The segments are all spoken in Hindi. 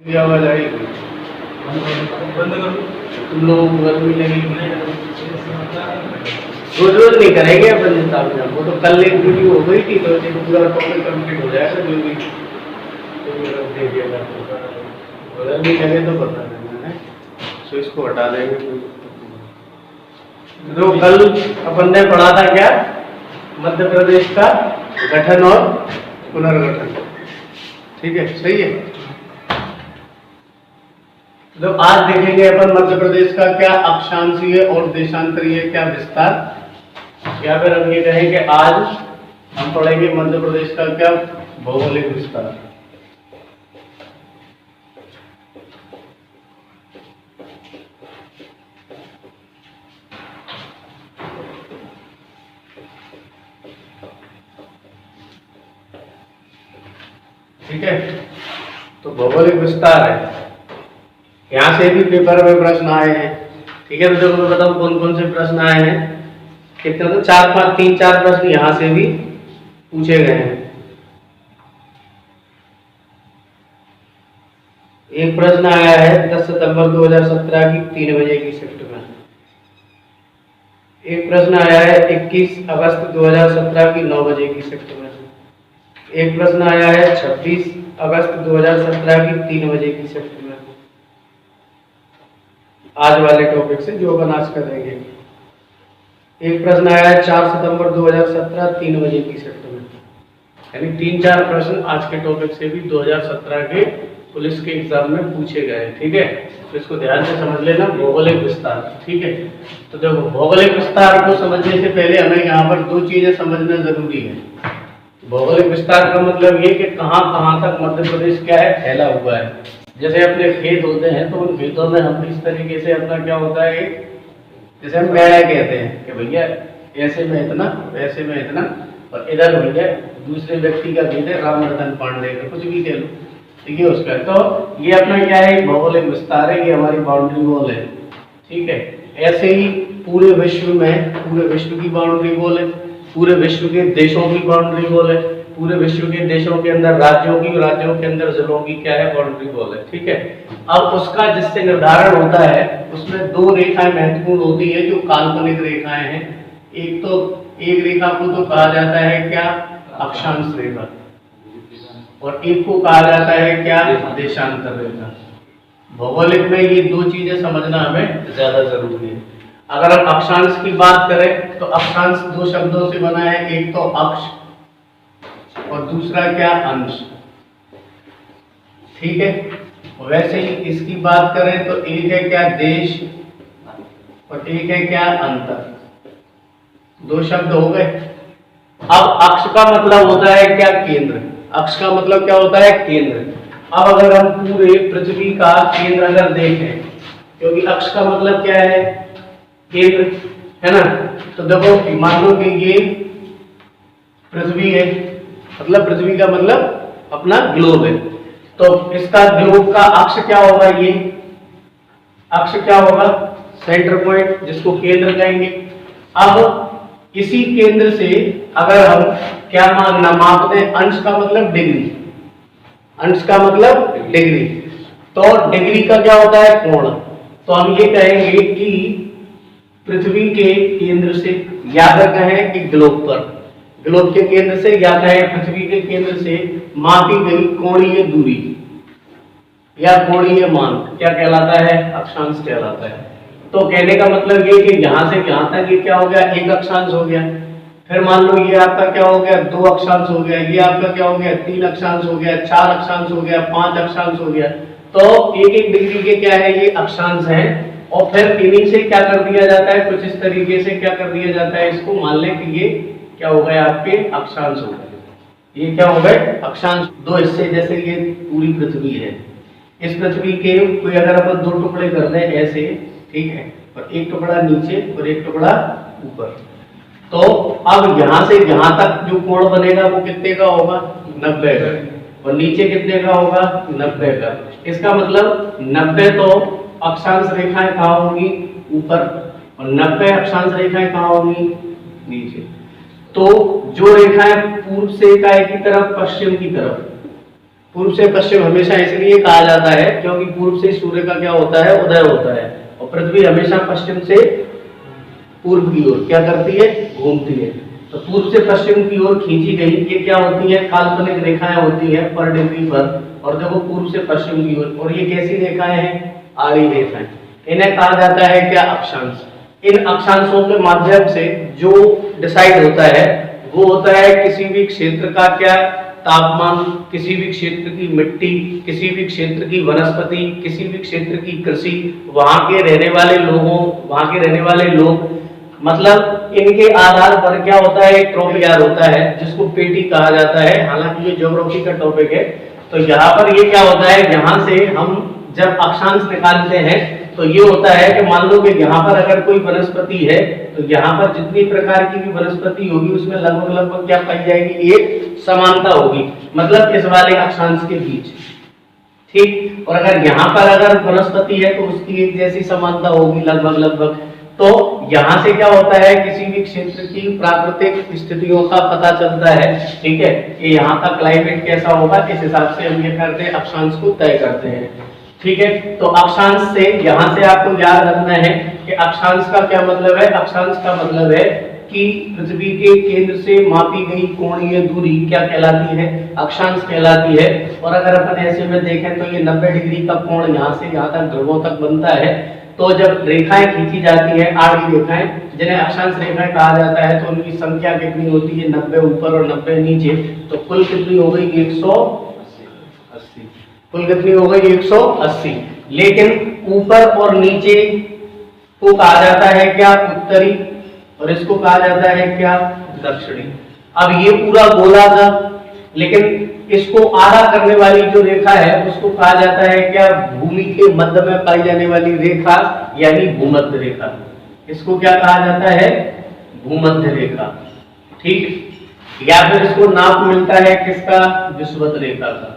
ये आवाज आई बंद करो। तुम लोगों को गर्मी लगेगी। रोज रोज नहीं करेंगे अपन हिसाब से। वो तो कल एक वीडियो हो गई थी तो पूरा टॉपिक कंप्लीट हो जाएगा जो भी देखिएगा। गर्मी लगे तो बता देना है, तो इसको हटा देंगे। तो कल अपन ने पढ़ा था क्या, मध्य प्रदेश का गठन और पुनर्गठन। ठीक है, सही है। तो आज देखेंगे अपन मध्य प्रदेश का क्या अक्षांशीय और देशांतरीय क्या विस्तार, या फिर हम ये कहें कि आज हम पढ़ेंगे मध्य प्रदेश का क्या भौगोलिक विस्तार। ठीक है, तो भौगोलिक विस्तार है। यहाँ से भी पेपर में प्रश्न आए हैं। ठीक है, तो देखो मैं बताऊं कौन कौन से प्रश्न आए हैं। कितने, तो 3-4 प्रश्न यहाँ से भी पूछे गए हैं। एक प्रश्न आया है 10 सितंबर 2017 की 3 बजे की शिफ्ट में। एक प्रश्न आया है 21 अगस्त 2017 की 9 बजे की शिफ्ट में। एक प्रश्न आया है 26 अगस्त 2017 की 3 बजे की शिफ्ट में, आज वाले टॉपिक से जो अपन आज करेंगे। एक प्रश्न आया है 4 सितंबर 2017 3 बजे की शिफ्ट में। यानी 3-4 प्रश्न आज के टॉपिक से भी 2017 के पुलिस के एग्जाम में पूछे गए। ठीक है, तो इसको ध्यान से समझ लेना, भौगोलिक विस्तार। ठीक है, तो देखो भौगोलिक विस्तार को समझने से पहले हमें यहाँ पर 2 चीजें समझना जरूरी है। भौगोलिक विस्तार का मतलब ये कि कहाँ कहाँ तक मध्य प्रदेश क्या है, फैला हुआ है। जैसे अपने खेत होते हैं तो उन खेतों में हम इस तरीके से अपना क्या होता है, जैसे हम बेड़ा कहते हैं कि भैया ऐसे में इतना, वैसे में इतना, और इधर भैया दूसरे व्यक्ति का खेत है, रामवर्धन पांडे का, कुछ भी कह लो। ठीक है, उसका तो ये अपना क्या है, भौगोलिक विस्तार है, ये हमारी बाउंड्री वॉल है। ठीक है, ऐसे ही पूरे विश्व में, पूरे विश्व की बाउंड्री वॉल है, पूरे विश्व के देशों की बाउंड्री वॉल है, पूरे विश्व के देशों के अंदर राज्यों की, राज्यों के अंदर जिलों की क्या है, बाउंड्री वॉल है। ठीक है, अब उसका जिससे निर्धारण होता है उसमें 2 रेखाएं महत्वपूर्ण होती है जो काल्पनिक रेखाएं हैं। एक रेखा को तो कहा जाता है क्या, अक्षांश रेखा, और एक को कहा जाता है क्या, देशांतर रेखा। भौगोलिक में ये 2 चीजें समझना हमें ज्यादा जरूरी है। अगर हम अक्षांश की बात करें तो अक्षांश 2 शब्दों से बना है, एक तो अक्ष और दूसरा क्या, अंश। ठीक है, वैसे ही इसकी बात करें तो एक है क्या, देश, और एक है क्या, अंतर। 2 शब्द हो गए। अब अक्ष का मतलब होता है क्या, केंद्र। अक्ष का मतलब क्या होता है, केंद्र। अब अगर हम पूरे पृथ्वी का केंद्र अगर देखें, क्योंकि अक्ष का मतलब क्या है, केंद्र है ना, तो देखो मान लो कि ये पृथ्वी है, मतलब पृथ्वी का मतलब अपना ग्लोब है, तो इसका ग्लोब का अक्ष क्या होगा, ये अक्ष क्या होगा, सेंटर पॉइंट, जिसको केंद्र कहेंगे। अब इसी केंद्र से अगर हम क्या मापते हैं, अंश का मतलब डिग्री, अंश का मतलब डिग्री, तो डिग्री का क्या होता है, कोण। तो हम ये कहेंगे कि पृथ्वी के केंद्र से, या कहें कि ग्लोब पर, ग्लोब के केंद्र से या कहें पृथ्वी के केंद्र से मापी गई कोणीय दूरी या कोणीय मान क्या कहलाता है, अक्षांश कहलाता है। तो कहने का मतलब ये कि यहाँ से यहाँ तक ये क्या हो गया, एक अक्षांश हो गया। फिर मान लो ये आपका क्या हो गया, 2 अक्षांश हो गया, ये आपका क्या हो गया, 3 अक्षांश हो गया, 4 अक्षांश हो गया, 5 अक्षांश हो गया। तो एक डिग्री के क्या है, ये अक्षांश है। और फिर इन्हीं से क्या कर दिया जाता है, कुछ इस तरीके से क्या कर दिया जाता है, इसको मान लें कि ये क्या हो गए, आपके अक्षांश हो गए। ये क्या हो गए, अक्षांश। 2 हिस्से, जैसे ये पूरी पृथ्वी है, इस पृथ्वी के कोई अगर अपन 2 टुकड़े कर दें ऐसे, ठीक है, और एक टुकड़ा नीचे और एक टुकड़ा ऊपर, तो अब यहाँ से यहाँ तक जो कोण बनेगा वो कितने का होगा, 90 का, और नीचे कितने का होगा, 90 का। इसका मतलब 90 तो अक्षांश रेखाएं कहाँ होंगी, ऊपर, और 90 अक्षांश रेखाएं कहाँ होंगी, नीचे। तो जो रेखाएं पूर्व से इकाई की तरफ, पश्चिम की तरफ, पूर्व से पश्चिम हमेशा इसलिए कहा जाता है क्योंकि पूर्व से सूर्य का क्या होता है, उदय होता है, और पृथ्वी हमेशा पश्चिम से पूर्व की ओर क्या करती है, घूमती है। तो पूर्व से पश्चिम की ओर खींची गई ये क्या होती है, काल्पनिक रेखाएं होती है पर डिग्री पर, और देखो पूर्व से पश्चिम की ओर, और ये कैसी रेखाएं हैं, आड़ी रेखाएं। इन्हें कहा जाता है क्या, अक्षांश। इन अक्षांशों के माध्यम से जो डिसाइड होता है वो होता है किसी भी क्षेत्र का क्या तापमान, किसी भी क्षेत्र की मिट्टी, किसी भी क्षेत्र की वनस्पति, किसी भी क्षेत्र की कृषि, वहां के रहने वाले लोगों, वहां के रहने वाले लोग, मतलब इनके आधार पर क्या होता है, एक ट्रॉपिक होता है जिसको पेटी कहा जाता है। हालांकि ये ज्योग्राफी का टॉपिक है। तो यहाँ पर ये क्या होता है, यहाँ से हम जब अक्षांश निकालते हैं तो ये होता है कि मान लो कि यहाँ पर अगर कोई वनस्पति है तो यहाँ पर जितनी प्रकार की भी वनस्पति होगी उसमें लगभग लगभग क्या पाई जाएगी, एक समानता होगी, मतलब इस वाले अक्षांश के बीच, ठीक। और अगर यहाँ पर अगर वनस्पति है तो उसकी एक जैसी समानता होगी लगभग लगभग। तो यहाँ से क्या होता है, किसी भी क्षेत्र की प्राकृतिक स्थितियों का पता चलता है, ठीक है, कि यहाँ का क्लाइमेट कैसा होगा, इस हिसाब से हम ये करते हैं, अक्षांश को तय करते हैं, ठीक है। तो अक्षांश से यहाँ से आपको याद रखना है कि अक्षांश का क्या मतलब है, अक्षांश का मतलब है कि पृथ्वी के केंद्र से मापी गई कोणीय दूरी क्या कहलाती है, अक्षांश कहलाती है। और अगर अपन ऐसे में देखें तो ये 90 डिग्री का कोण यहाँ से यहाँ तक ध्रुवों तक बनता है। तो जब रेखाएं खींची जाती है, आड़ी रेखाएं जिन्हें अक्षांश रेखाएं कहा जाता है, तो उनकी संख्या कितनी होती है, 90 ऊपर और 90 नीचे। तो कुल कितनी हो गई, 180। कुल कितनी हो गई, 180। लेकिन ऊपर और नीचे को कहा जाता है क्या, उत्तरी, और इसको कहा जाता है क्या, दक्षिणी। अब ये पूरा गोला था, लेकिन इसको आधा करने वाली जो रेखा है उसको कहा जाता है क्या, भूमि के मध्य में पाई जाने वाली रेखा, यानी भूमध्य रेखा। इसको क्या कहा जाता है, भूमध्य रेखा, ठीक। या फिर इसको नाम मिलता है किसका, विषुवत रेखा का,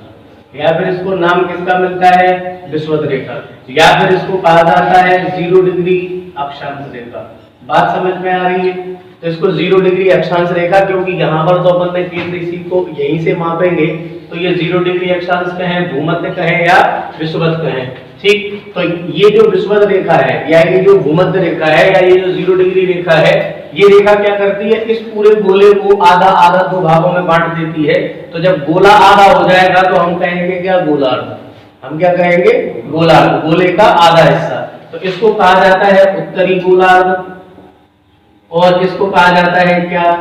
या फिर इसको नाम किसका मिलता है, विषुवत रेखा, या फिर इसको कहा जाता है 0 डिग्री अक्षांश रेखा। बात समझ में आ रही है? तो इसको 0 डिग्री अक्षांश रेखा, क्योंकि यहाँ पर तो अपन ने केंद्र इसी को यहीं से मापेंगे, तो ये 0 डिग्री अक्षांश कहें, भूमध्य कहें या विषुवत कहें, ठीक। तो ये जो विषुवत रेखा है या ये जो भूमध्य रेखा है या ये जो 0 डिग्री रेखा है, ये रेखा क्या करती है, इस पूरे गोले को आधा आधा 2 भागों में बांट देती है। तो जब गोला आधा हो जाएगा तो हम कहेंगे क्या, गोलार्ध। हम क्या कहेंगे, गोलार्ध, गोले का आधा हिस्सा। तो इसको कहा जाता है उत्तरी गोलार्ध, और इसको कहा जाता है क्या,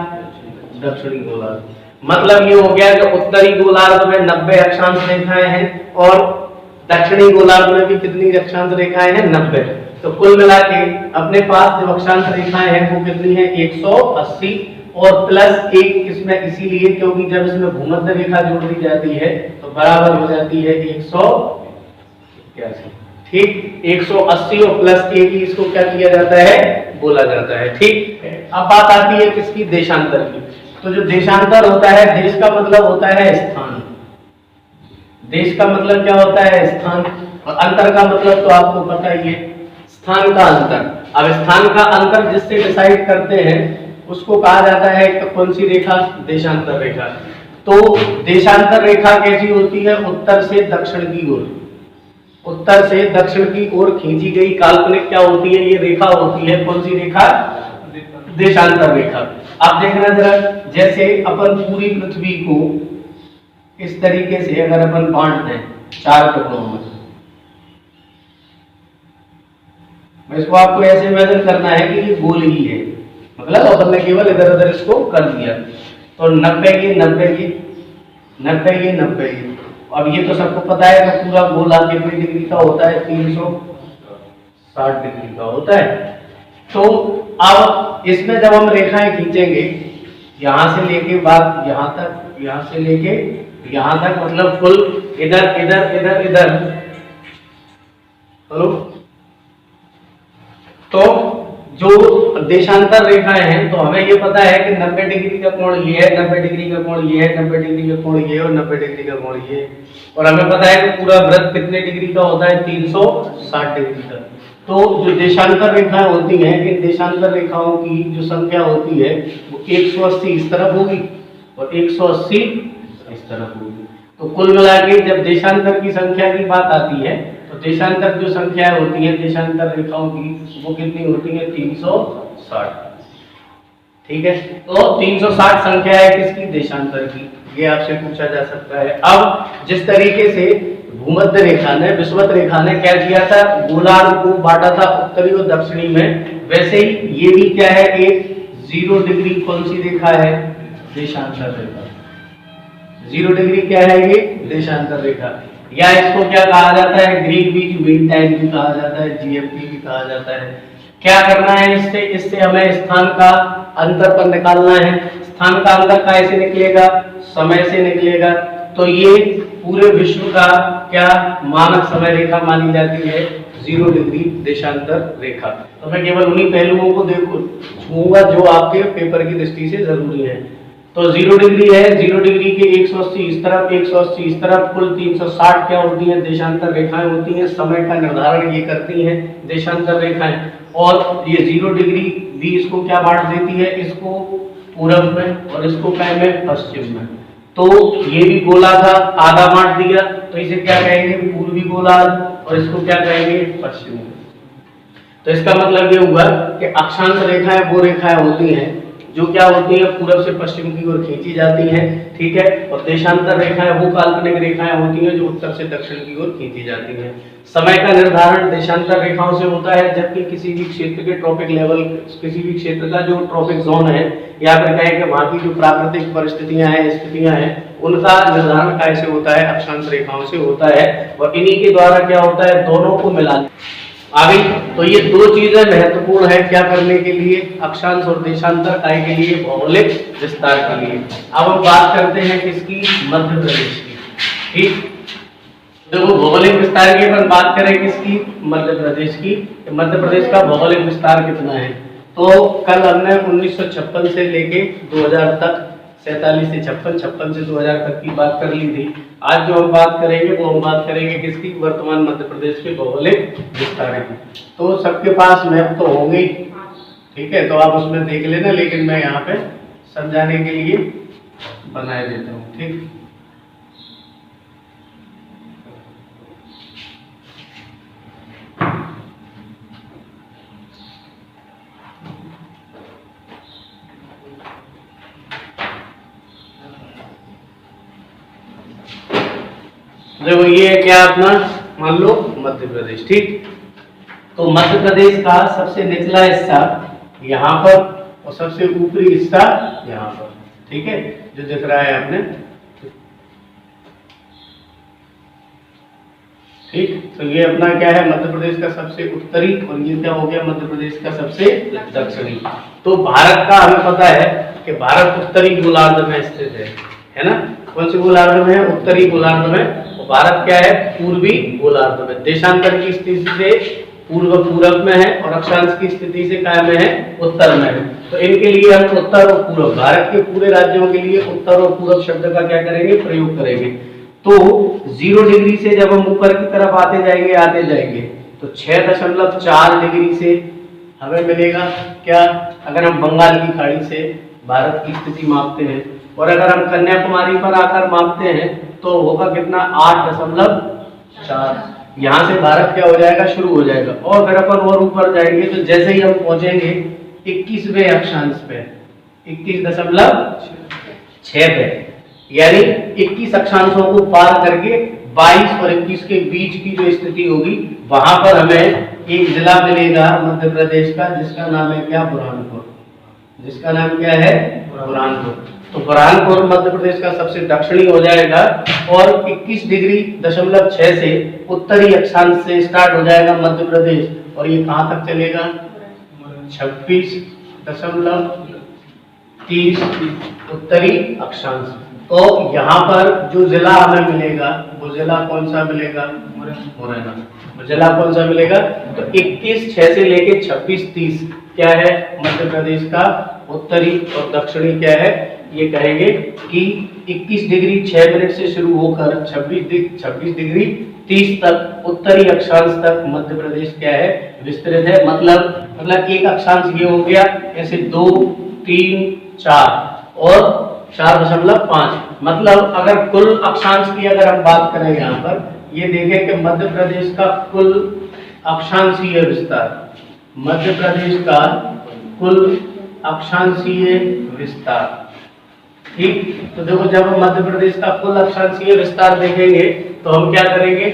दक्षिणी गोलार्ध। मतलब ये हो गया कि उत्तरी गोलार्ध में 90 अक्षांश रेखाएं हैं और दक्षिणी गोलार्ध में भी कितनी अक्षांश रेखाएं हैं, 90। तो कुल मिला के अपने पास जो अक्षांश रेखाएं हैं वो कितनी है, 180, और प्लस 1 इसमें इसीलिए क्योंकि जब इसमें भूमध्य रेखा जोड़ दी जाती है तो बराबर हो जाती है 181, ठीक। 180 और प्लस 1 ही इसको क्या किया जाता है, बोला जाता है, ठीक। अब बात आती है किसकी, देशांतर की। तो जो देशांतर होता है, देश का मतलब होता है स्थान, देश का मतलब क्या होता है, स्थान, और अंतर का मतलब तो आपको पता ही है, स्थान का अंतर। अब स्थान का अंतर जिससे डिसाइड करते हैं उसको कहा जाता है कौन सी रेखा, देशांतर रेखा। तो देशांतर रेखा कैसी होती है, उत्तर से दक्षिण की ओर, उत्तर से दक्षिण की ओर खींची गई काल्पनिक क्या होती है, ये रेखा होती है, कौन सी रेखा, देशांतर रेखा। अब देखना जरा, जैसे अपन पूरी पृथ्वी को इस तरीके से अगर अपन बांट दें 4 टुकड़ों में, इसको आपको ऐसे इमेजिन करना है कि ये गोल ही है, मतलब अपन ने केवल इधर उधर इसको कर दिया। तो 90 ये 90 ये 90 ये 90 ये, अब ये तो सबको पता है कि पूरा गोला कितनी डिग्री का होता है, 360 डिग्री का होता है। तो अब इसमें जब हम रेखाएं खींचेंगे, यहां से लेके बात यहां तक, यहां से लेके यहां तक, मतलब फुल इधर इधर इधर इधर, हेलो। तो जो देशांतर रेखाएं हैं तो हमें ये पता है कि 90 डिग्री का कोण ये है, 90 डिग्री का कोण ये है, 90 डिग्री का कोण ये है और 90 डिग्री का कोण ये है। और हमें पता है कि पूरा वृत्त कितने डिग्री का होता है, 360 डिग्री का। तो जो देशांतर रेखाएं होती हैं, इन देशांतर रेखाओं की जो संख्या होती है वो 180 इस तरफ होगी और 180 इस तरफ होगी। तो कुल मिला के जब देशांतर की संख्या की बात आती है तो देशांतर जो संख्या होती है देशांतर रेखाओं की वो कितनी होती है 360। ठीक है, तो 360 संख्या है किसकी, देशांतर की, ये आपसे पूछा जा सकता है। अब जिस तरीके से भूमध्य रेखा ने विषुवत रेखा ने क्या किया था, गोलार्ध को बांटा था उत्तरी और दक्षिणी में, वैसे ही ये भी क्या है, एक 0 डिग्री कौन सी रेखा है, देशांतर रेखा। 0 डिग्री क्या है, ये देशांतर रेखा, या इसको क्या कहा जाता है, ग्रीक बीज मीन टाइम भी कहा जाता है, जीएमटी भी कहा जाता है। क्या करना है इससे हमें स्थान का अंतर पर निकालना है। स्थान का अंतर कैसे निकलेगा, समय से निकलेगा। तो ये पूरे विश्व का क्या मानक समय रेखा मानी जाती है, 0 डिग्री देशांतर रेखा। तो मैं केवल उन्हीं पहलुओं को छूंगा जो आपके पेपर की दृष्टि से जरूरी है। तो 0 डिग्री है, 0 डिग्री के 180 इस तरफ, 180 इस तरफ, कुल 360 क्या होती हैं, देशांतर रेखाएं होती हैं। समय का निर्धारण ये करती हैं देशांतर रेखाएं। और ये 0 डिग्री भी इसको क्या बांट देती है, इसको पूरब में और इसको क्या में, पश्चिम में। तो ये भी गोला था, आधा बांट दिया, तो इसे क्या कहेंगे, पूर्वी गोलार्ध, और इसको क्या कहेंगे, पश्चिमी। तो इसका मतलब ये हुआ कि अक्षांश रेखाएं वो रेखाएं होती हैं जो क्या होती है, पूरब से पश्चिम की ओर खींची जाती हैं। ठीक है, और देशांतर रेखाएं वो काल्पनिक रेखाएं होती हैं जो उत्तर से दक्षिण की ओर खींची जाती हैं। समय का निर्धारण देशांतर रेखाओं से होता है, जबकि किसी भी क्षेत्र के ट्रॉपिक लेवल, किसी भी क्षेत्र का जो ट्रॉपिक जोन है, या फिर कहें कि वहां की जो प्राकृतिक परिस्थितियां हैं, स्थितियां हैं, उनका निर्धारण कैसे होता है, अक्षांश रेखाओं से होता है। और इन्हीं के द्वारा क्या होता है, दोनों को मिला आगे। तो ये दो चीजें महत्वपूर्ण है क्या करने के लिए, अक्षांश और देशांतर काय के लिए, भौगोलिक विस्तार के लिए। अब हम बात करते हैं किसकी, मध्य प्रदेश की। ठीक, देखो भौगोलिक विस्तार की अपन बात करें किसकी, मध्य प्रदेश की। मध्य प्रदेश का भौगोलिक विस्तार कितना है, तो कल हमने 1956 से लेके 2000 तक, 47 से 56, 56 से 2000 तक की बात कर ली थी। आज जो हम बात करेंगे वो हम बात करेंगे किसकी, वर्तमान मध्य प्रदेश के भौगोलिक विस्तार की। तो सबके पास मैप तो होंगे, ठीक है, तो आप उसमें देख लेना, लेकिन मैं यहाँ पे समझाने के लिए बना देता हूँ। ठीक, देखो ये है क्या अपना, मान लो मध्य प्रदेश। ठीक, तो मध्य प्रदेश का सबसे निचला हिस्सा यहाँ पर और सबसे ऊपरी हिस्सा यहाँ पर। ठीक है, जो दिख रहा है आपने। ठीक, तो ये अपना क्या है, मध्य प्रदेश का सबसे उत्तरी, और ये क्या हो गया, मध्य प्रदेश का सबसे दक्षिणी। तो भारत का हमें पता है कि भारत उत्तरी गोलार्ध में स्थित है ना। कौन से गोलार्ध में है, उत्तरी गोलार्ध में। भारत क्या है, पूर्वी गोलार्ध में। देशांतर की स्थिति से पूरब में है और अक्षांश की स्थिति से क्या में है, उत्तर में है। तो इनके लिए हम उत्तर और पूर्व, भारत के पूरे राज्यों के लिए उत्तर और पूर्व शब्द का क्या करेंगे, प्रयोग करेंगे। तो 0 डिग्री से जब हम ऊपर की तरफ आते जाएंगे तो 6.4 डिग्री से हमें मिलेगा क्या, अगर हम बंगाल की खाड़ी से भारत की स्थिति मापते हैं, और अगर हम कन्याकुमारी पर आकर मापते हैं तो होगा कितना, 8.4। यहाँ से भारत क्या हो जाएगा, शुरू हो जाएगा। और अगर अपन और ऊपर जाएंगे तो जैसे ही हम पहुंचेंगे 21वें अक्षांश पे, 21.6 पे, यानी 21 अक्षांशों को पार करके 22 और 21 के बीच की जो स्थिति होगी, वहां पर हमें एक जिला मिलेगा मध्य प्रदेश का, जिसका नाम है क्या, बुरहानपुर। जिसका नाम क्या है, बुरहानपुर। तो बुरहानपुर मध्य प्रदेश का सबसे दक्षिणी हो जाएगा और 21.6 से उत्तरी अक्षांश से स्टार्ट हो जाएगा मध्य प्रदेश, और ये कहां तक चलेगा, 26.30 उत्तरी अक्षांश। तो यहाँ पर जो जिला हमें मिलेगा, वो जिला कौन सा मिलेगा, मुरैना। जिला कौन सा मिलेगा, तो 21.6 से लेके 26.30 क्या है, मध्य प्रदेश का उत्तरी और दक्षिणी क्या है, ये कहेंगे कि 21.6 से शुरू होकर 26.30 तक उत्तरी अक्षांश तक मध्य प्रदेश क्या है, विस्तृत है। मतलब एक अक्षांश ये हो गया, ऐसे 2, 3, 4, और 4.5। मतलब अगर कुल अक्षांश की अगर हम बात करें यहाँ पर, ये देखें कि मध्य प्रदेश का कुल अक्षांशीय विस्तार, मध्य प्रदेश का कुल अक्षांशीय विस्तार, ठीक। तो देखो जब हम मध्य प्रदेश का कुल अक्षांशीय विस्तार देखेंगे तो हम क्या करेंगे,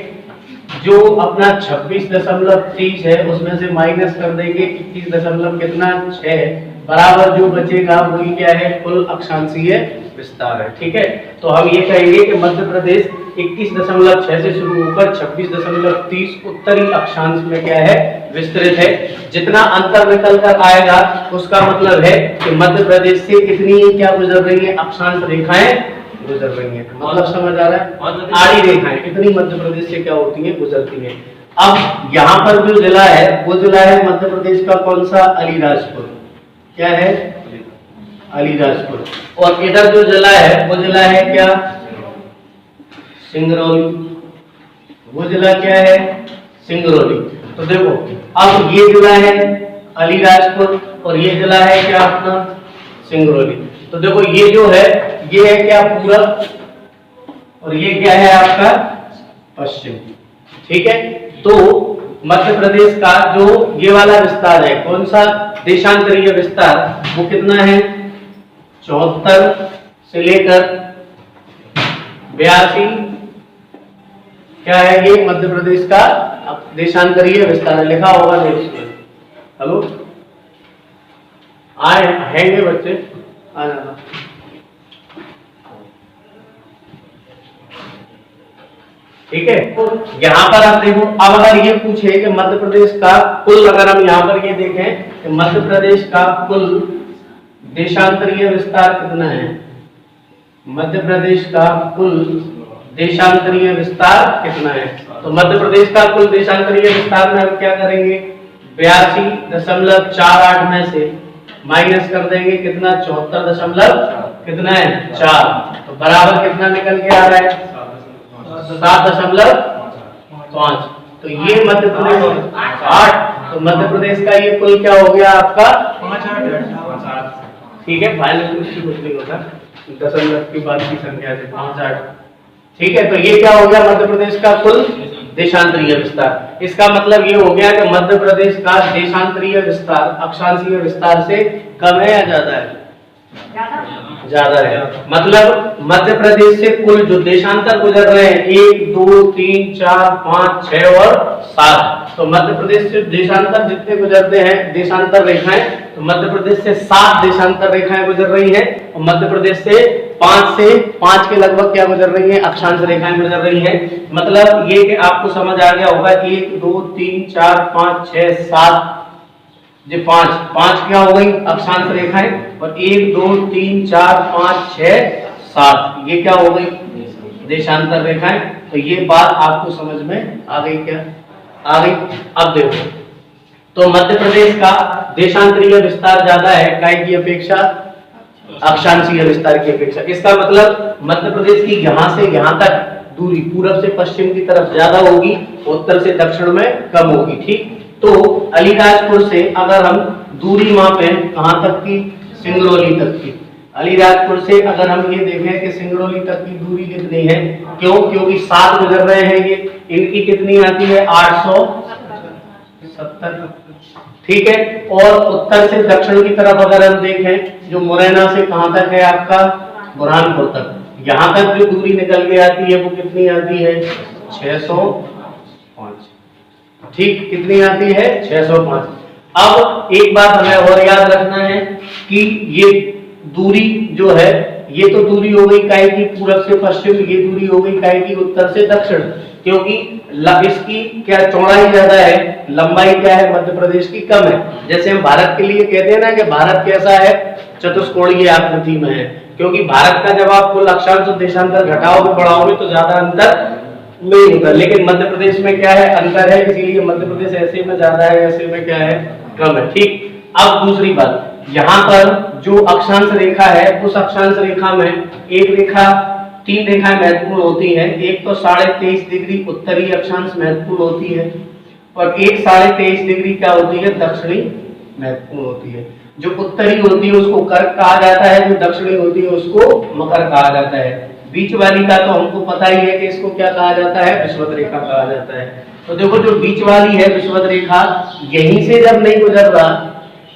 जो अपना 26.30 है उसमें से माइनस कर देंगे 21 कितना 6 बराबर जो बचेगा वही क्या है, कुल अक्षांशीय विस्तार है, ठीक है। तो हम ये कहेंगे कि मध्य प्रदेश 21.6 से शुरू होकर 26.30 उत्तरी अक्षांश में क्या है, विस्तृत है। जितना अंतर निकल कर आएगा उसका मतलब है कि मध्य प्रदेश से कितनी क्या गुजर रही है, अक्षांश रेखाएं गुजर रही है। मतलब समझ आ रहा है, आड़ी रेखाएं कितनी मध्य प्रदेश से क्या होती है, गुजरती है। अब यहाँ पर जो जिला है वो जिला है मध्य प्रदेश का कौन सा, अलीराजपुर। क्या है, अलीराजपुर। और इधर जो जिला है वो जिला है क्या, सिंगरौली। वो जिला क्या है, सिंगरौली। तो देखो अब ये जिला है अलीराजपुर और ये जिला है क्या अपना, सिंगरौली। तो देखो ये जो है ये है क्या, पूरब, और ये क्या है आपका पश्चिम, ठीक है। तो मध्य प्रदेश का जो ये वाला विस्तार है, कौन सा, देशांतरीय विस्तार, वो कितना है, 74 से लेकर 82, क्या है ये मध्य प्रदेश का देशांतरीय विस्तार है। लिखा होगा देखिए, हेलो आए हैंगे बच्चे, आ जाना। ठीक है, तो यहाँ पर आप देखो, अब अगर ये पूछे कि मध्य प्रदेश का कुल, अगर हम यहाँ पर ये देखें कि मध्य प्रदेश का कुल देशांतरीय विस्तार कितना है, मध्य प्रदेश का कुल देशांतरीय विस्तार कितना है, तो मध्य प्रदेश का कुल देशांतरीय विस्तार में हम क्या करेंगे, 82.48 में से माइनस कर देंगे कितना, 74 कितना है 4, तो बराबर कितना निकल के आ रहा है, 7.5। तो ये मध्य प्रदेश 8, तो मध्य प्रदेश का ये कुल क्या हो गया आपका 5-8, ठीक है। फाइनल कुछ नहीं होता, दशमलव की बात की संख्या से 5-8, ठीक है। तो ये क्या हो गया, मध्य प्रदेश का कुल देशांतरीय विस्तार। इसका मतलब ये हो गया कि मध्य प्रदेश का देशांतरीय विस्तार अक्षांशीय विस्तार से कम है या ज्यादा है, ज्यादा है। मतलब मध्य प्रदेश से कुल जो देशांतर गुजर रहे हैं 1 2 3 4 5 6 और 7, तो मध्य प्रदेश से देशांतर जितने गुजरते हैं देशांतर रेखाएं, तो मध्य प्रदेश से 7 देशांतर रेखाएं गुजर रही हैं और मध्य प्रदेश से 5 के लगभग क्या गुजर रही है, अक्षांश रेखाएं गुजर रही हैं। मतलब ये कि आपको समझ आ गया होगा, 1 2 3 4 5 6 7, ये 5 क्या हो गई अक्षांश रेखाएं, और 1 2 3 4 5 6 7 ये क्या हो गई देशांतर रेखाएं। तो ये बात आपको समझ में आ गई क्या, आ गई। अब देखो, तो मध्य प्रदेश का देशांतरीय विस्तार ज्यादा है काय की अपेक्षा, अक्षांशीय विस्तार की अपेक्षा। इसका मतलब मध्य प्रदेश की यहाँ से यहाँ तक दूरी पूरब से पश्चिम की तरफ ज्यादा होगी, उत्तर से दक्षिण में कम होगी, ठीक। तो अलीराजपुर से अगर हम दूरी मापें कहां तक की, सिंगरौली तक की, अलीराजपुर से अगर हम ये देखें कि सिंगरौली तक की दूरी कितनी है, क्यों, क्योंकि 7 गुजर रहे हैं ये, इनकी कितनी आती है 870, ठीक है। और उत्तर से दक्षिण की तरफ अगर हम देखें, जो मुरैना से कहां तक है आपका, बुरहानपुर तक, यहां तक जो दूरी निकल के आती है वो कितनी आती है 605, ठीक, कितनी आती है 605। अब एक बात हमें और याद रखना है कि ये दूरी जो है, ये तो दूरी हो गई काय की पूरब से पश्चिम, ये दूरी हो गई काय की उत्तर से दक्षिण, क्योंकि इसकी क्या चौड़ाई ज्यादा है, लंबाई क्या है मध्य प्रदेश की कम है। जैसे हम भारत के लिए कहते हैं ना कि भारत कैसा है, चतुष्कोणीय आकृति में है, क्योंकि भारत का जब आप कुल अक्षांश और देशांतर घटाओगे बढ़ाओगे तो ज्यादा अंतर नहीं होता, लेकिन मध्य प्रदेश में क्या है, अंतर है, इसीलिए मध्य प्रदेश ऐसे में ज्यादा है, ऐसे में क्या है, कम है, ठीक। अब दूसरी बात, यहाँ पर जो अक्षांश रेखा है उस अक्षांश रेखा में एक रेखा, 3 रेखाएं महत्वपूर्ण होती हैं। एक तो 23.5 डिग्री उत्तरी अक्षांश महत्वपूर्ण होती है, और एक 23.5 डिग्री क्या होती है, दक्षिणी महत्वपूर्ण होती है। जो उत्तरी होती है उसको कर्क कहा जाता है, जो दक्षिणी होती है उसको मकर कहा जाता है। बीच वाली का तो हमको पता ही है कि इसको क्या कहा जाता है, विषुवत रेखा कहा जाता है। तो देखो जो बीच वाली है विषुवत रेखा, यहीं से जब नहीं गुजर रहा,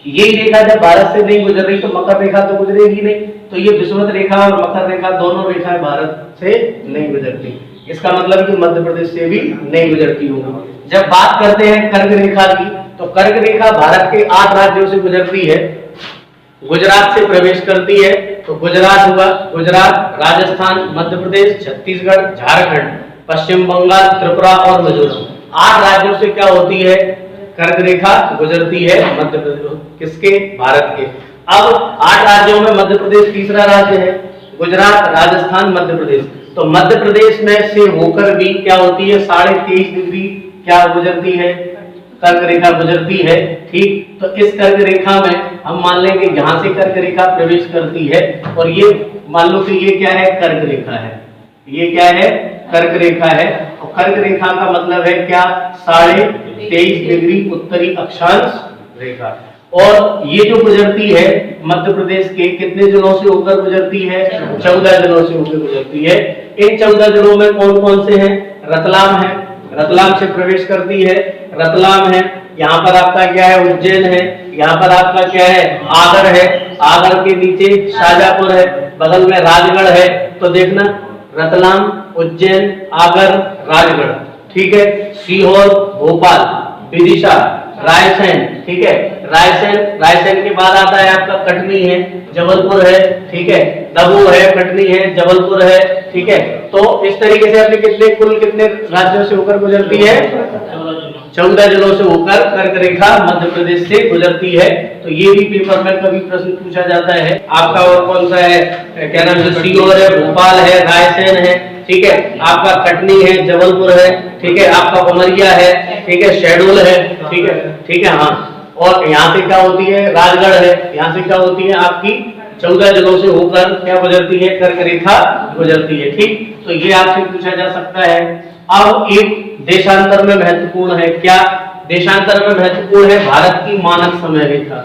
यही रेखा जब भारत से नहीं गुजर रही तो मकर रेखा तो गुजरेगी नहीं, तो ये विषुवत रेखा और मकर रेखा दोनों रेखाएं भारत से नहीं गुजरती। इसका मतलब कि मध्य प्रदेश से भी नहीं गुजरती होगी। जब बात करते हैं कर्क रेखा की, तो कर्क रेखा भारत के 8 राज्यों से गुजरती है, गुजरात से प्रवेश करती है। तो गुजरात हुआ, गुजरात, राजस्थान, मध्य प्रदेश, छत्तीसगढ़, झारखंड, पश्चिम बंगाल, त्रिपुरा और मिजोरम, 8 राज्यों से क्या होती है, कर्क रेखा गुजरती है मध्य प्रदेश, किसके, भारत के। अब 8 राज्यों में मध्य प्रदेश तीसरा राज्य है, गुजरात, राजस्थान, मध्य प्रदेश। तो मध्य प्रदेश में से होकर भी क्या होती है, 23.5 डिग्री क्या गुजरती है, कर्क रेखा गुजरती है। ठीक, तो इस कर्क रेखा में हम मान लें कि यहाँ से कर्क रेखा प्रवेश करती है, और ये मान लो कि ये क्या है, कर्क रेखा है, ये क्या है, कर्क रेखा है। और कर्क रेखा का मतलब है क्या, 23.5 डिग्री उत्तरी अक्षांश रेखा। और ये जो गुजरती है मध्य प्रदेश के कितने जिलों से होकर गुजरती है, 14 जिलों से होकर गुजरती है। इन 14 जिलों में कौन कौन से हैं, रतलाम है, रतलाम से प्रवेश करती है, रतलाम है, यहाँ पर आपका क्या है, उज्जैन है, यहाँ पर आपका क्या है, आगर है, आगर के नीचे शाजापुर है, बगल में राजगढ़ है। तो देखना, रतलाम, उज्जैन, आगर, राजगढ़, ठीक है, सीहोर, भोपाल, विदिशा, रायसेन, ठीक है, रायसेन के बाद आता है आपका कटनी है, जबलपुर है, ठीक है, दमोह है, कटनी है, जबलपुर है, ठीक है। तो इस तरीके से अपने कितने राज्यों से होकर गुजरती है, 14 जिलों से होकर कर्क रेखा मध्य प्रदेश से गुजरती है। तो ये भी पेपर में कभी प्रश्न पूछा जाता है आपका। और कौन सा है, क्या नाम है, सीहोर है, भोपाल है, रायसेन है, ठीक है, आपका कटनी है, जबलपुर है, ठीक है, आपका उमरिया है, ठीक है, शहडोल है, ठीक है, ठीक है, हाँ। और यहाँ से क्या होती है, राजगढ़ है, यहाँ से क्या होती है आपकी 14 जिलों से होकर क्या गुजरती है, कर्क रेखा गुजरती है। ठीक, तो ये आपसे पूछा जा सकता है। अब एक देशांतर में महत्वपूर्ण है, क्या देशांतर में महत्वपूर्ण है, भारत की मानक समय रेखा।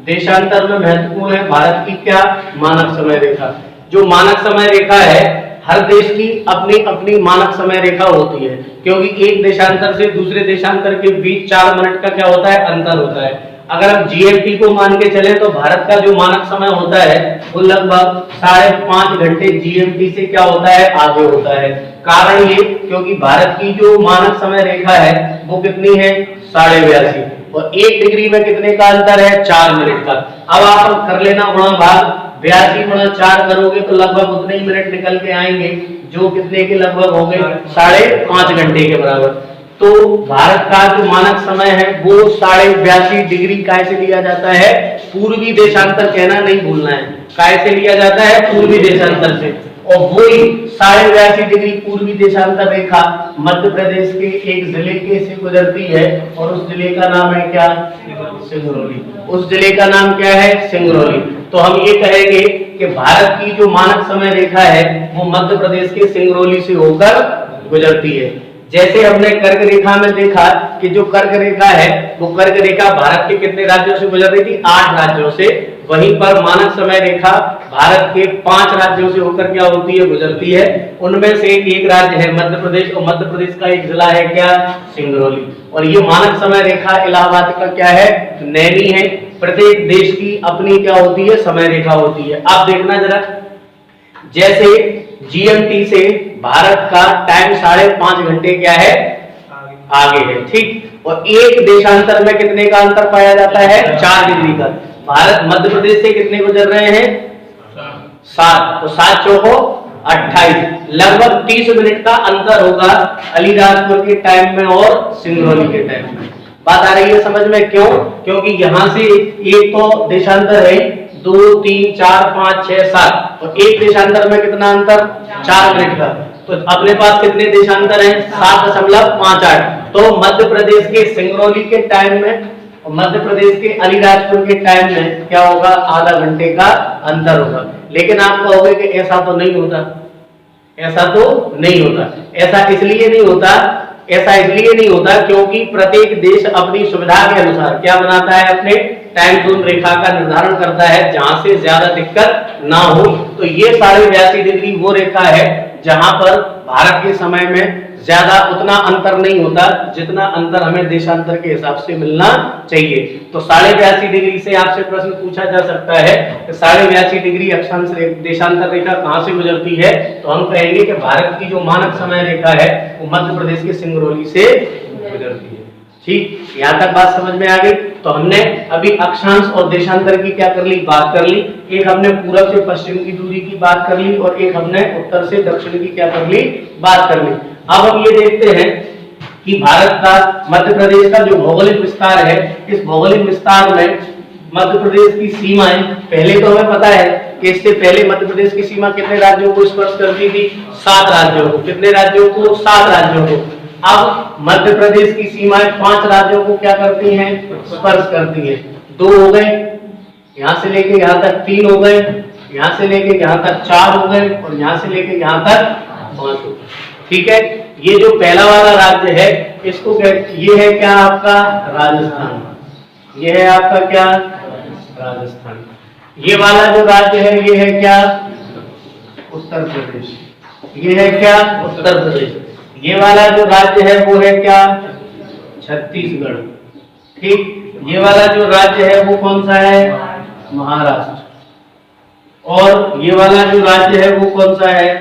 देशांतर में महत्वपूर्ण है भारत की क्या, मानक समय रेखा। जो मानक समय रेखा है, हर देश की अपनी अपनी मानक समय रेखा होती है, क्योंकि एक देशांतर से दूसरे देशांतर के बीच 4 मिनट का क्या होता है, अंतर होता है। अगर हम जीएमटी को मान के चले तो भारत का जो मानक समय होता है वो लगभग 5.5 घंटे जीएमटी से क्या होता है, आगे होता है। कारण ये, क्योंकि भारत की जो मानक समय रेखा है वो कितनी है, 82.5, और 1 डिग्री में कितने का अंतर है, 4 मिनट का। अब आप कर लेना गुणा भाग, 82 गुणा 4 करोगे तो लगभग उतने ही मिनट निकल के आएंगे, जो कितने के लगभग हो गए, 5.5 घंटे के बराबर। तो भारत का जो मानक समय है वो 82.5 डिग्री काय से लिया जाता है, पूर्वी देशांतर कहना नहीं भूलना है, काय से लिया जाता है, पूर्वी देशांतर से। और वही 82.5 डिग्री पूर्वी देशांतर रेखा मध्य प्रदेश के एक जिले के से गुजरती है, और उस जिले का नाम है क्या, सिंगरौली। उस जिले का नाम क्या है, सिंगरौली। तो हम ये कहेंगे कि भारत की जो मानक समय रेखा है वो मध्य प्रदेश के सिंगरौली से होकर गुजरती है। जैसे हमने कर्क रेखा में देखा कि जो कर्क रेखा है वो कर्क रेखा भारत के कितने राज्यों से गुजर रही थी, 8 राज्यों से। वहीं पर मानक समय रेखा भारत के 5 राज्यों से होकर क्या होती है, गुजरती है। उनमें से एक राज्य है मध्य प्रदेश, और मध्य प्रदेश का एक जिला है क्या, सिंगरौली। और ये मानक समय रेखा इलाहाबाद का क्या है, नैनी है। प्रत्येक देश की अपनी क्या होती है, समय रेखा होती है। आप देखना जरा, जैसे जीएमटी से भारत का टाइम 5.5 घंटे क्या है, आगे है, ठीक। और एक देशांतर में कितने का अंतर पाया जाता है, 4 डिग्री का। भारत मध्य प्रदेश से कितने गुजर रहे हैं, 7, तो 7 चौको 28, लगभग 30 मिनट का अंतर होगा अलीराजपुर के टाइम में और सिंगरौली के टाइम में। बात आ रही है समझ में, क्यों, क्योंकि यहां से एक तो देशांतर है 2, 3, 4, 5, 6, 7, और एक देशांतर में कितना अंतर, 4 मिनट का। तो अपने पास कितने देशांतर हैं, 7.58। तो मध्य प्रदेश के सिंगरौली के टाइम में और मध्य प्रदेश के अलीराजपुर के टाइम में क्या होगा, आधा घंटे का अंतर होगा। लेकिन आप कहोगे कि ऐसा तो नहीं होता, ऐसा तो नहीं होता। ऐसा इसलिए नहीं होता क्योंकि प्रत्येक देश अपनी सुविधा के अनुसार क्या बनाता है, अपने टाइम जोन रेखा का निर्धारण करता है जहां से ज्यादा दिक्कत ना हो। तो ये 82.5 डिग्री वो रेखा है जहां पर भारत के समय में ज्यादा उतना अंतर नहीं होता जितना अंतर हमें देशांतर के हिसाब से मिलना चाहिए। तो 82.5 डिग्री से आपसे प्रश्न पूछा जा सकता है कि 82.5 डिग्री अक्षांश देशांतर रेखा कहां से गुजरती है, तो हम कहेंगे कि भारत की जो मानक समय रेखा है वो मध्य प्रदेश के सिंगरौली से गुजरती है। ठीक, यहाँ तक बात समझ में आ गई। तो हमने अभी अक्षांश और देशांतर की क्या कर ली, बात कर ली। एक हमने पूरब से पश्चिम की दूरी की बात कर ली और एक हमने उत्तर से दक्षिण की क्या कर ली, बात कर ली। अब हम ये देखते हैं कि भारत का मध्य प्रदेश का जो भौगोलिक विस्तार है, इस भौगोलिक विस्तार में मध्य प्रदेश की सीमाएं, पहले तो हमें पता है कि इससे पहले मध्य प्रदेश की सीमा कितने राज्यों को स्पर्श करती थी, 7 राज्यों को। कितने राज्यों को, 7 राज्यों को। अब मध्य प्रदेश की सीमाएं 5 राज्यों को क्या करती हैं, स्पर्श करती हैं। 2 हो गए, यहां से लेके यहां तक 3 हो गए, यहां से लेके यहां तक 4 हो गए और यहां से लेके यहां तक 5 हो गए। ठीक है, ये जो पहला वाला राज्य है इसको ये है क्या, आपका राजस्थान। ये है आपका क्या, राजस्थान। ये वाला जो राज्य है ये है क्या, उत्तर प्रदेश। ये है क्या, उत्तर प्रदेश। ये वाला जो राज्य है वो है क्या, छत्तीसगढ़। ठीक, ये वाला जो राज्य है वो कौन सा है, महाराष्ट्र। और ये वाला जो राज्य है वो कौन सा है,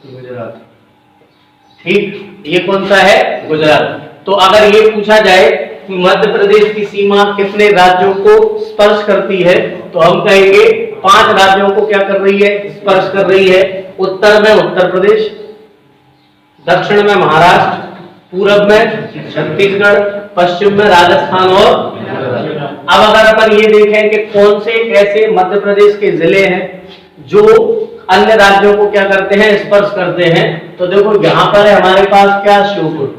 गुजरात। ठीक, ये कौन सा है, गुजरात। तो अगर ये पूछा जाए कि मध्य प्रदेश की सीमा कितने राज्यों को स्पर्श करती है, तो हम कहेंगे 5 राज्यों को क्या कर रही है, स्पर्श कर रही है। उत्तर में उत्तर प्रदेश, दक्षिण में महाराष्ट्र, पूरब में छत्तीसगढ़, पश्चिम में राजस्थान और अब अगर अपन ये देखें कि कौन से ऐसे मध्य प्रदेश के जिले हैं जो अन्य राज्यों को क्या करते हैं, स्पर्श करते हैं, तो देखो यहां पर है हमारे पास क्या, श्योपुर।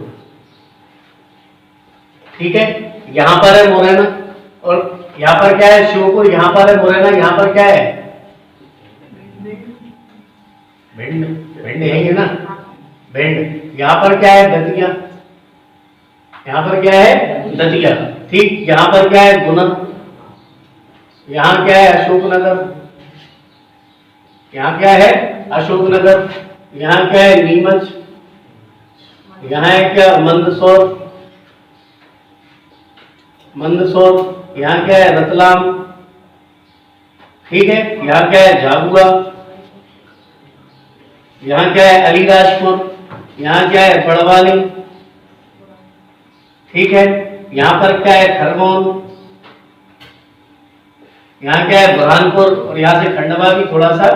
ठीक है, यहां पर है मुरैना और यहां पर क्या है, श्योपुर। यहां पर है मुरैना, यहां पर क्या है, भिंड। भिंड है ना, भिंड। यहां पर क्या है, दतिया। यहां पर क्या है, दतिया। ठीक, यहां पर क्या है, गुना। यहां क्या है, अशोकनगर। यहाँ क्या है, अशोकनगर। यहाँ क्या है, नीमच। यहाँ है क्या, मंदसौर। मंदसौर। यहाँ क्या है, रतलाम। ठीक है, यहाँ क्या है, झाबुआ। यहाँ क्या है, अलीराजपुर। यहाँ क्या है, बड़वानी। ठीक है, यहाँ पर क्या है, खरगोन। यहाँ क्या है, बुरहानपुर। और यहाँ से खंडवा भी थोड़ा सा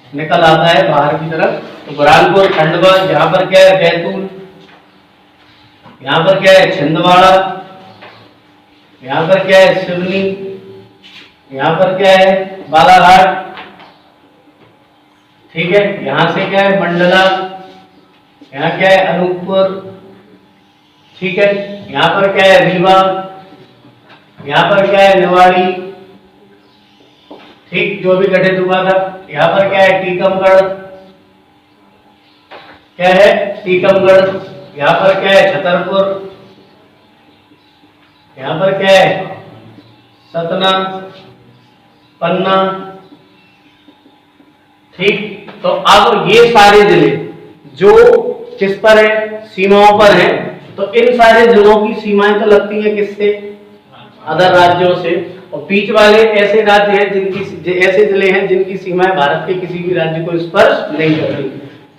निकल आता है बाहर की तरफ। तो बुरहानपुर, खंडवा। यहाँ पर क्या है, बैतूल। यहाँ पर क्या है, छिंदवाड़ा। यहाँ पर क्या है, सिवनी। यहाँ पर क्या है, बालाघाट। ठीक है, यहाँ से क्या है, मंडला। यहाँ क्या है, अनूपपुर। ठीक है, यहाँ पर क्या है, रीवा। यहाँ पर क्या है, निवाड़ी। ठीक, जो भी गठित हुआ था। यहाँ पर क्या है, टीकमगढ़। क्या है, टीकमगढ़। यहाँ पर क्या है, छतरपुर। यहाँ पर क्या है, सतना, पन्ना। ठीक, तो अब ये सारे जिले जो किस पर है, सीमाओं पर है। तो इन सारे जिलों की सीमाएं तो लगती है किससे, अदर राज्यों से। और बीच वाले ऐसे राज्य हैं जिनकी, ऐसे जिले हैं जिनकी सीमाएं भारत के किसी भी राज्य को स्पर्श नहीं करती।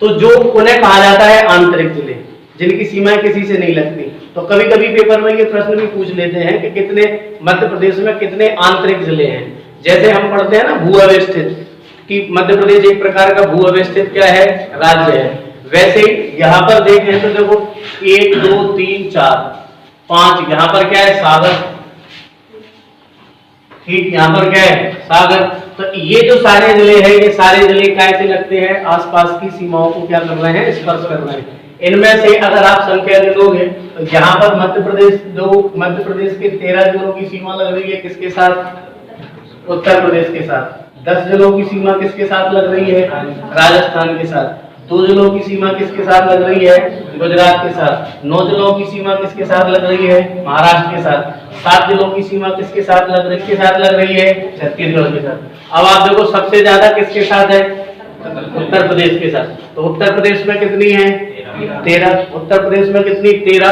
तो जो उन्हें कहा जाता है आंतरिक जिले, जिनकी सीमाएं किसी से नहीं लगती। तो कभी कभी पेपर में ये प्रश्न भी पूछ लेते हैं कि कितने मध्य प्रदेश में कितने आंतरिक जिले हैं। जैसे हम पढ़ते हैं ना भू अवस्थित, कि मध्य प्रदेश एक प्रकार का भू अवस्थित क्या है, राज्य है। वैसे ही यहाँ पर देखें तो देखो 1 2 3 4 5, यहाँ पर क्या है, सागर। ठीक, यहाँ पर क्या है, सागर। तो ये जो सारे जिले हैं, ये सारे जिले कैसे लगते हैं, आसपास की सीमाओं को क्या कर रहे हैं, स्पर्श कर रहे हैं। इनमें से अगर आप संख्या गिनोगे तो यहाँ पर मध्य प्रदेश के 13 जिलों की सीमा लग रही है किसके साथ, उत्तर प्रदेश के साथ। 10 जिलों की सीमा किसके साथ लग रही है, राजस्थान के साथ। 2 जिलों की सीमा किसके साथ लग रही है? गुजरात के साथ। 9 जिलों की सीमा किसके साथ लग रही है? महाराष्ट्र के साथ। 7 जिलों की सीमा किसके साथ लग रही है? छत्तीसगढ़ के साथ। अब आप देखो सबसे ज्यादा किसके साथ है? उत्तर प्रदेश के साथ। तो उत्तर प्रदेश में कितनी है? 13। उत्तर प्रदेश में कितनी? 13।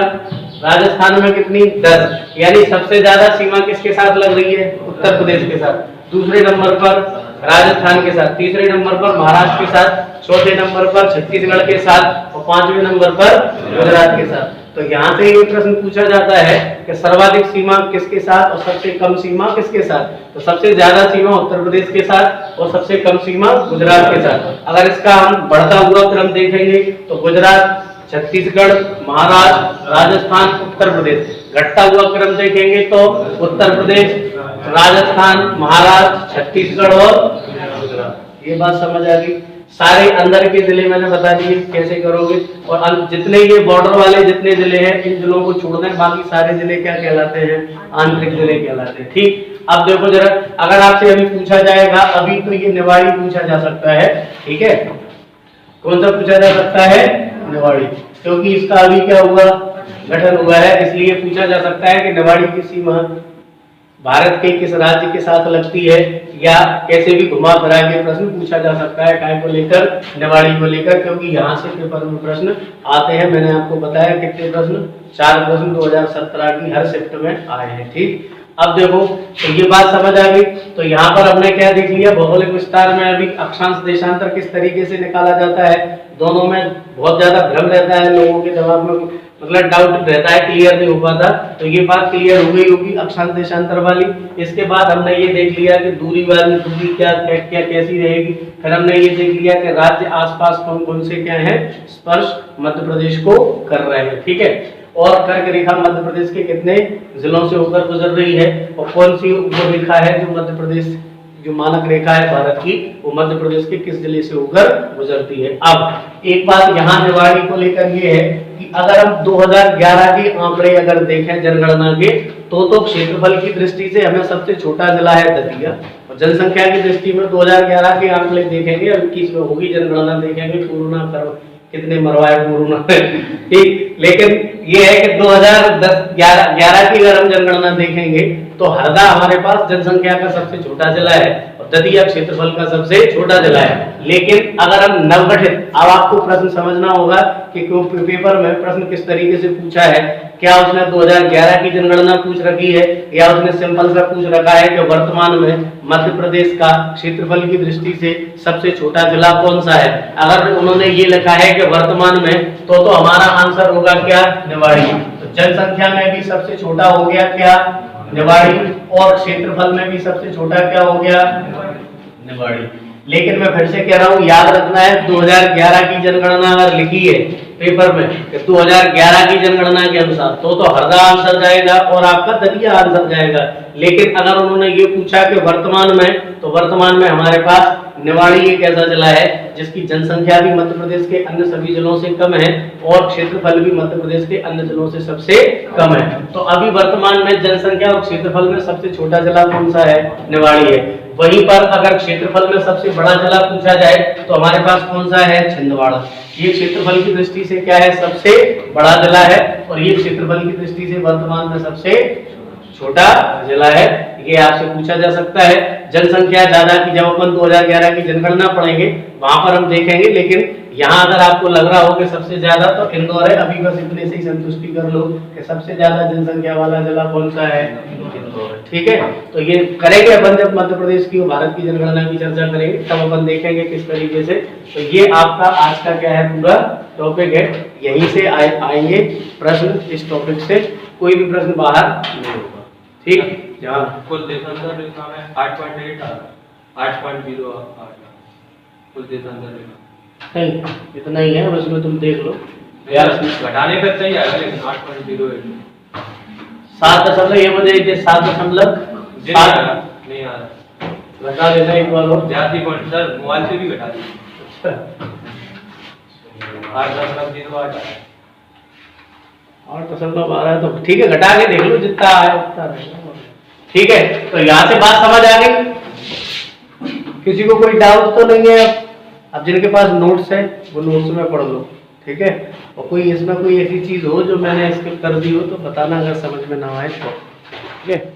राजस्थान में कितनी? 10। यानी सबसे ज्यादा सीमा किसके साथ लग रही है? उत्तर प्रदेश के साथ। दूसरे नंबर पर राजस्थान के साथ, तीसरे नंबर पर महाराष्ट्र के साथ, चौथे नंबर पर छत्तीसगढ़ के साथ और 5वें नंबर पर गुजरात के साथ। तो यहाँ से ये प्रश्न पूछा जाता है कि सर्वाधिक सीमा किसके साथ और सबसे कम सीमा किसके साथ? तो सबसे ज्यादा सीमा उत्तर प्रदेश के साथ और सबसे कम सीमा गुजरात के साथ। अगर इसका हम बढ़ता हुआ क्रम देखेंगे तो गुजरात, छत्तीसगढ़, महाराष्ट्र, राजस्थान, उत्तर प्रदेश। घटता हुआ क्रम देखेंगे तो उत्तर प्रदेश, राजस्थान, महाराष्ट्र, छत्तीसगढ़ और गुजरात। ये बात समझ आ गई? सारे अंदर के जिले मैंने बता दिए कैसे करोगे, और जितने ये बॉर्डर वाले जितने जिले हैं इन जिलों को छोड़ दें, बाकी सारे जिले क्या कहलाते हैं? आंतरिक जिले कहलाते हैं। ठीक, अब देखो जरा, अगर आपसे अभी पूछा जाएगा, अभी तो ये निवाड़ी पूछा जा सकता है, ठीक है, कौन सा पूछा जा सकता है? निवाड़ी, क्योंकि इसका अभी क्या हुआ? गठन हुआ है, इसलिए पूछा जा सकता है कि निवाड़ी की सीमा भारत के किस राज्य के साथ लगती है, या कैसे भी घुमा फिरा के प्रश्न पूछा जा सकता है काय को लेकर? निवाड़ी को लेकर, क्योंकि यहाँ से पेपर में प्रश्न आते हैं। मैंने आपको बताया कितने प्रश्न? 4 प्रश्न 2017 की हर शिफ्ट में आए हैं। ठीक, अब देखो, तो ये बात समझ आ गई। तो यहाँ पर हमने क्या देख लिया? भौगोलिक विस्तार में अभी अक्षांश देशांतर किस तरीके से निकाला जाता है। दोनों में बहुत ज्यादा भ्रम रहता है लोगों के दिमाग में, मतलब डाउट रहता है, क्लियर नहीं हो पाता। तो ये बात क्लियर हो गई होगी अक्षांश देशांतर वाली। इसके बाद हमने ये देख लिया कि दूरी वाली, दूरी क्या क्या कैसी रहेगी। फिर हमने ये देख लिया कि राज्य आसपास कौन कौन से क्या है स्पर्श मध्य प्रदेश को कर रहे हैं, ठीक है। और कर्क रेखा मध्य प्रदेश के कितने जिलों से होकर गुजर रही है, और कौन सी वो रेखा है जो मध्य प्रदेश, जो मानक रेखा है भारत की, वो मध्य प्रदेश के किस जिले से होकर गुजरती है। अब एक बात यहाँ निवाड़ी को लेकर ये है कि अगर हम 2011 के आंकड़े अगर देखें जनगणना के, तो क्षेत्रफल की दृष्टि से हमें सबसे छोटा जिला है दतिया, और जनसंख्या की दृष्टि में 2011 के आंकड़े देखेंगे, अब 21 में होगी जनगणना, देखेंगे कोरोना कर कितने मरवाए कोरोना ठीक। लेकिन ये है कि 2010-11 की अगर हम जनगणना देखेंगे तो हरदा हमारे पास जनसंख्या का सबसे छोटा जिला है और दतिया क्षेत्रफल का सबसे छोटा जिला है। लेकिन अगर हम नवगठित, अब आपको प्रश्न समझना होगा कि पेपर में प्रश्न किस तरीके से पूछा है। क्या उसने 2011 की जनगणना पूछ रखी है, या उसने सिंपल सा पूछ रखा है कि वर्तमान में मध्य प्रदेश का क्षेत्रफल की दृष्टि से सबसे छोटा जिला कौन सा है। अगर उन्होंने ये लिखा है कि वर्तमान में, तो हमारा आंसर होगा क्या? निवाड़ी। तो जनसंख्या में भी सबसे छोटा हो गया क्या? निवाड़ी। और क्षेत्रफल में भी सबसे छोटा क्या हो गया? निवाड़ी। लेकिन मैं फिर से कह रहा हूँ, याद रखना है 2011 की जनगणना अगर लिखी है पेपर में कि 2011 की जनगणना के अनुसार, तो हरदा आंसर जाएगा और आपका दतिया आंसर जाएगा। लेकिन अगर उन्होंने ये पूछा कि वर्तमान में, तो वर्तमान में हमारे पास निवाड़ी एक ऐसा जिला है जिसकी जनसंख्या भी मध्य प्रदेश के अन्य सभी जिलों से कम है और क्षेत्रफल भी मध्य प्रदेश के अन्य जिलों से सबसे कम है। तो अभी वर्तमान में जनसंख्या और क्षेत्रफल में सबसे छोटा जिला कौन सा है? निवाड़ी है। वहीं पर अगर क्षेत्रफल में सबसे बड़ा जिला पूछा जाए तो हमारे पास कौन सा है? छिंदवाड़ा। ये क्षेत्रफल की दृष्टि से क्या है? सबसे बड़ा जिला है, और ये क्षेत्रफल की दृष्टि से वर्तमान में सबसे छोटा जिला है। ये आपसे पूछा जा सकता है। जनसंख्या ज्यादा की जब अपन 2011 की जनगणना पढ़ेंगे वहां पर हम देखेंगे, लेकिन यहाँ अगर आपको लग रहा हो कि सबसे ज्यादा, तो इंदौर है। अभी बस इतने से ही संतुष्टि कर लो कि सबसे ज्यादा जनसंख्या वाला जिला कौन सा है? इंदौर है, ठीक है। तो ये करेंगे अपन जब मध्य प्रदेश की और भारत की जनगणना की चर्चा करेंगे, तब अपन देखेंगे किस तरीके से। तो ये आपका आज का क्या है पूरा टॉपिक है। यहीं से आएंगे प्रश्न, इस टॉपिक से कोई भी प्रश्न बाहर नहीं होगा, ठीक। जहाँ कुल देशांतर रेखा में 8.8 आ रहा है, 8.0 आ रहा है कुल देशांतर रेखा। नहीं, इतना ही है, बस में तुम देख लो यार, घटाने पर सही आएगा, लेकिन 8.08 7 ये मुझे 7 नहीं आ रहा। घटा देना एक बार और। जाती पॉइंट सर मोबाइल से भी घटा दीजिए। 8.08 8.12 है, तो ठीक है, घटा के देख लो, जितना आया उतना रहेगा, ठीक है। तो यहाँ से बात समझ आ गई? किसी को कोई डाउट तो नहीं है? अब जिनके पास नोट्स है वो नोट्स में पढ़ लो, ठीक है। और कोई इसमें कोई ऐसी चीज हो जो मैंने स्किप कर दी हो तो बताना, अगर समझ में ना आए तो, ठीक है।